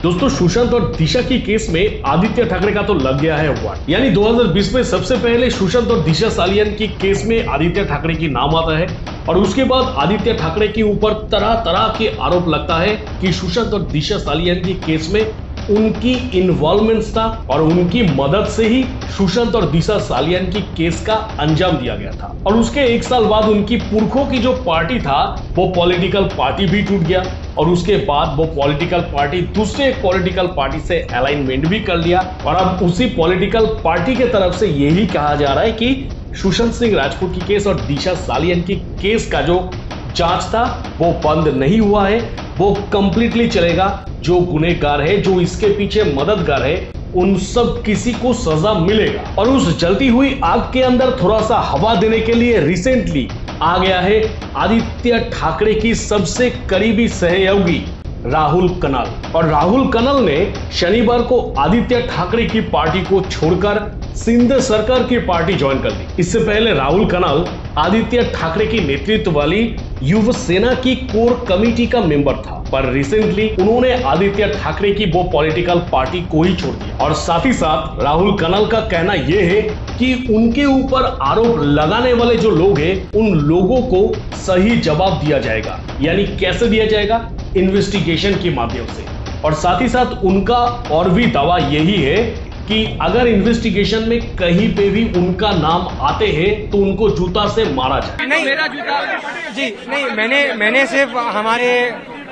दोस्तों, सुशांत और दिशा की केस में आदित्य ठाकरे का तो लग गया है वार्ड। यानी 2020 में सबसे पहले सुशांत और दिशा सालियान की केस में आदित्य ठाकरे की नाम आता है और उसके बाद आदित्य ठाकरे के ऊपर तरह तरह के आरोप लगता है कि सुशांत और दिशा सालियान की केस में उनकी इन्वॉल्वमेंट था और उनकी मदद से ही सुशांत और दिशा सालियान की केस का अंजाम दिया गया था। और उसके एक साल बाद उनकी पुरखों की जो पार्टी था वो पॉलिटिकल पार्टी भी टूट गया और उसके बाद वो पॉलिटिकल पार्टी दूसरे एक पॉलिटिकल पार्टी से अलाइनमेंट भी कर लिया। और अब उसी पॉलिटिकल पार्टी के तरफ से यही कहा जा रहा है कि सुशांत सिंह राजपूत की केस और दिशा सालियान की केस का जो जांच था वो बंद नहीं हुआ है, वो कंप्लीटली चलेगा। जो गुनहगार है, जो इसके पीछे मददगार है, उन सब किसी को सजा मिलेगा। और उस जलती हुई आग के अंदर थोड़ा सा हवा देने के लिए रिसेंटली आ गया है आदित्य ठाकरे की सबसे करीबी सहयोगी राहुल कनल। और राहुल कनल ने शनिवार को आदित्य ठाकरे की पार्टी को छोड़कर शिंदे सरकार की पार्टी ज्वाइन कर ली। इससे पहले राहुल कनल आदित्य ठाकरे की नेतृत्व वाली युवा सेना की कोर कमेटी का मेंबर था, पर रिसेंटली उन्होंने आदित्य ठाकरे की वो पॉलिटिकल पार्टी को ही छोड़ दिया। और साथ ही साथ राहुल कनल का कहना यह है कि उनके ऊपर आरोप लगाने वाले जो लोग हैं उन लोगों को सही जवाब दिया जाएगा। यानी कैसे दिया जाएगा? इन्वेस्टिगेशन के माध्यम से। और साथ ही साथ उनका और भी दावा यही है कि अगर इन्वेस्टिगेशन में कहीं पे भी उनका नाम आते हैं तो उनको जूता से मारा जाए। नहीं, मेरा जूता जी नहीं, मैंने सिर्फ हमारे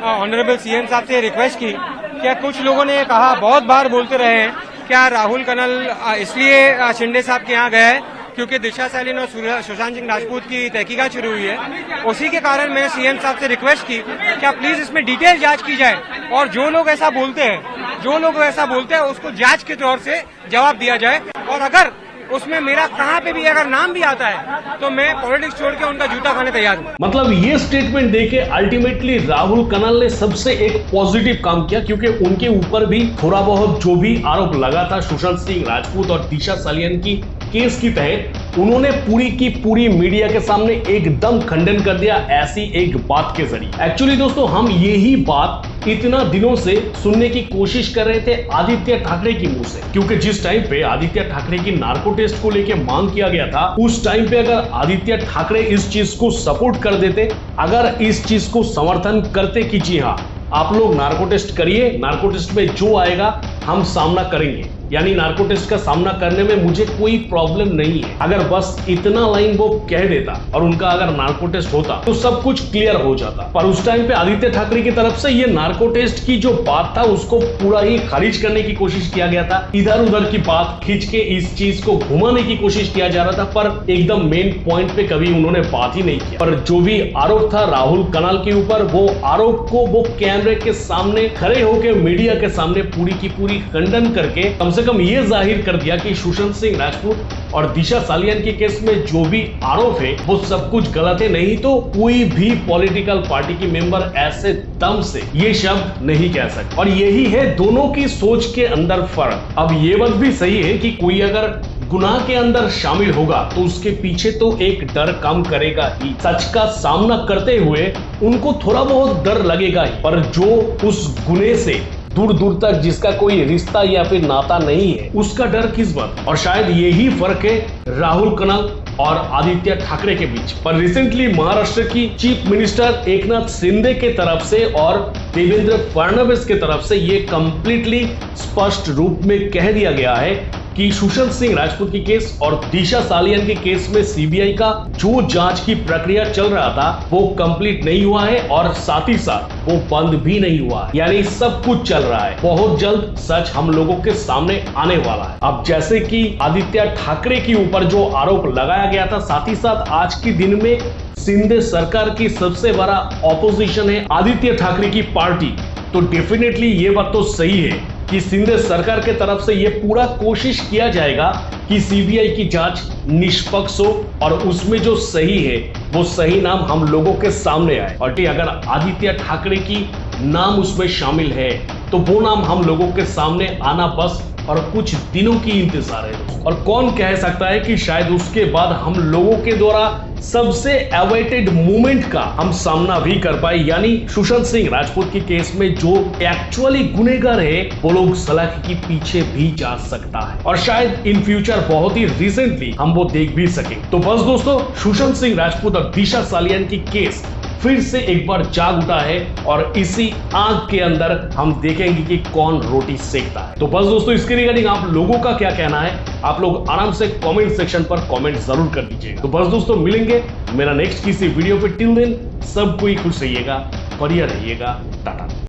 ऑनरेबल सीएम साहब से रिक्वेस्ट की। क्या कुछ लोगों ने कहा, बहुत बार बोलते रहे हैं, क्या राहुल कनल इसलिए शिंदे साहब के यहाँ गए क्योंकि दिशा सालियान और सुशांत सिंह राजपूत की तहकीकात शुरू हुई है। उसी के कारण मैंने सीएम साहब से रिक्वेस्ट की क्या प्लीज इसमें डिटेल जांच की जाए और जो लोग ऐसा बोलते हैं उसको जांच के तौर से जवाब दिया जाए। और अगर उसमें मेरा कहाँ पे भी अगर नाम भी आता है तो मैं पॉलिटिक्स छोड़ के उनका जूता खाने तैयार हूँ। मतलब ये स्टेटमेंट देके अल्टीमेटली राहुल कनल ने सबसे एक पॉजिटिव काम किया, क्योंकि उनके ऊपर भी थोड़ा बहुत जो भी आरोप लगा था सुशांत सिंह राजपूत और दिशा सालियान की केस की तहत, उन्होंने पूरी की पूरी मीडिया के सामने एकदम खंडन कर दिया ऐसी एक बात के जरिए। एक्चुअली दोस्तों, हम यही बात इतना दिनों से सुनने की कोशिश कर रहे थे आदित्य ठाकरे की मुंह से, क्योंकि जिस टाइम पे आदित्य ठाकरे की नार्को टेस्ट को लेके मांग किया गया था, उस टाइम पे अगर आदित्य ठाकरे इस चीज को सपोर्ट कर देते, अगर इस चीज को समर्थन करते कि जी हाँ आप लोग नार्को टेस्ट करिए, नार्को टेस्ट में जो आएगा हम सामना करेंगे, यानी नार्को टेस्ट का सामना करने में मुझे कोई प्रॉब्लम नहीं है, अगर बस इतना लाइन वो कह देता और उनका अगर नार्को टेस्ट होता तो सब कुछ क्लियर हो जाता। पर उस टाइम पे आदित्य ठाकरे की तरफ से ये नार्को टेस्ट की जो बात था उसको पूरा ही खारिज करने की कोशिश किया गया था। इधर उधर की बात खींच के इस चीज को घुमाने की कोशिश किया जा रहा था, पर एकदम मेन पॉइंट पे कभी उन्होंने बात ही नहीं किया। पर जो भी आरोप था राहुल कनल के ऊपर, वो आरोप को वो कैमरे के सामने खड़े होकर मीडिया के सामने पूरी की पूरी खंडन करके कम से कम ये जाहिर कर दिया कि सुशांत सिंह राजपूत और दिशा सालियान के केस में जो भी आरोप है वो सब कुछ गलत है। नहीं तो कोई भी पॉलिटिकल पार्टी की मेंबर ऐसे दम से ये शब्द नहीं कह सकते। और यही है दोनों की सोच के अंदर फर्क। अब ये बात भी सही है कि कोई अगर गुनाह के अंदर शामिल होगा तो उसके पीछे तो एक डर काम करेगा ही। सच का सामना करते हुए उनको थोड़ा बहुत डर लगेगा ही, पर जो उस गुनाह से दूर दूर तक जिसका कोई रिश्ता या फिर नाता नहीं है उसका डर किस बात। और शायद यही फर्क है राहुल कनल और आदित्य ठाकरे के बीच। पर रिसेंटली महाराष्ट्र की चीफ मिनिस्टर एकनाथ शिंदे के तरफ से और देवेंद्र फडणवीस के तरफ से ये कंप्लीटली स्पष्ट रूप में कह दिया गया है कि सुशांत सिंह राजपूत की केस और दिशा सालियान के केस में सीबीआई का जो जांच की प्रक्रिया चल रहा था वो कंप्लीट नहीं हुआ है और साथ ही साथ वो बंद भी नहीं हुआ है। यानी सब कुछ चल रहा है। बहुत जल्द सच हम लोगों के सामने आने वाला है। अब जैसे कि आदित्य ठाकरे के ऊपर जो आरोप लगाया गया था, साथ ही साथ आज के दिन में शिंदे सरकार की सबसे बड़ा ऑपोजिशन है आदित्य ठाकरे की पार्टी, तो डेफिनेटली ये बात तो सही है कि शिंदे सरकार के तरफ से ये पूरा कोशिश किया जाएगा कि सीबीआई की जांच निष्पक्ष हो और उसमें जो सही है वो सही नाम हम लोगों के सामने आए। और अगर आदित्य ठाकरे की नाम उसमें शामिल है तो वो नाम हम लोगों के सामने आना बस और कुछ दिनों की इंतजार है। और कौन कह सकता है कि शायद उसके बाद हम लोगों के द्वारा सबसे अवेटेड मूवमेंट का हम सामना भी कर पाए, यानी सुशांत सिंह राजपूत के केस में जो एक्चुअली गुनहगार है वो लोग सलाखी के पीछे भी जा सकता है और शायद इन फ्यूचर बहुत ही रिसेंटली हम वो देख भी सके। तो बस दोस्तों, सुशांत सिंह राजपूत और दिशा सालियान की केस फिर से एक बार जाग उठा है और इसी आग के अंदर हम देखेंगे कि कौन रोटी सेकता है। तो बस दोस्तों, इसके रिगार्डिंग आप लोगों का क्या कहना है, आप लोग आराम से कमेंट सेक्शन पर कमेंट जरूर कर दीजिएगा। तो बस दोस्तों, मिलेंगे मेरा नेक्स्ट किसी वीडियो पे। टिल देन सब कोई खुश रहिएगा, बढ़िया रहिएगा।